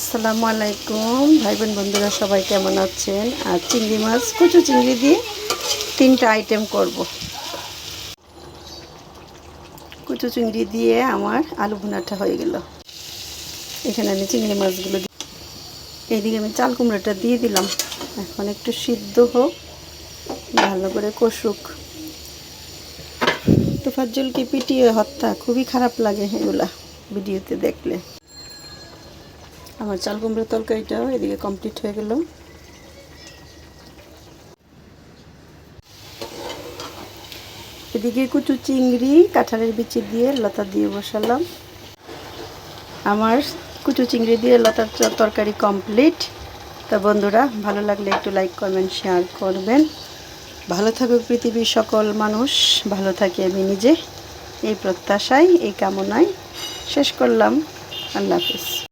আসসালামু আলাইকুম ভাই বোন বন্ধুরা সবাই কেমন আছেন। আর চিংড়ি মাছ কুচু চিংড়ি দিয়ে 3টা আইটেম করব। কুচু চিংড়ি দিয়ে আমার আলু ভুনাটা হয়ে গেল। এখানে আমি চিংড়ি মাছগুলো এইদিকে আমি চাল কুমড়োটা দিয়ে দিলাম। এখন একটু সিদ্ধ হোক, ভালো করে কষুক। তোফাজ্জলকে পিটিয়ে হত্যা, খুবই খারাপ লাগে এগুলা ভিডিওতে দেখলে। আমার চাল কুমড়োর তরকারিটাও এদিকে কমপ্লিট হয়ে গেল। এদিকে কুচু চিংড়ি কাঁঠালের বিচি দিয়ে লতা দিয়ে বসালাম। আমার কুচু চিংড়ি দিয়ে লতার তরকারি কমপ্লিট। তা বন্ধুরা, ভালো লাগলে একটু লাইক কমেন্ট শেয়ার করবেন। ভালো থাকুক পৃথিবীর সকল মানুষ, ভালো থাকি আমি নিজে, এই প্রত্যাশায় এই কামনায় শেষ করলাম। আল্লাহ হাফেজ।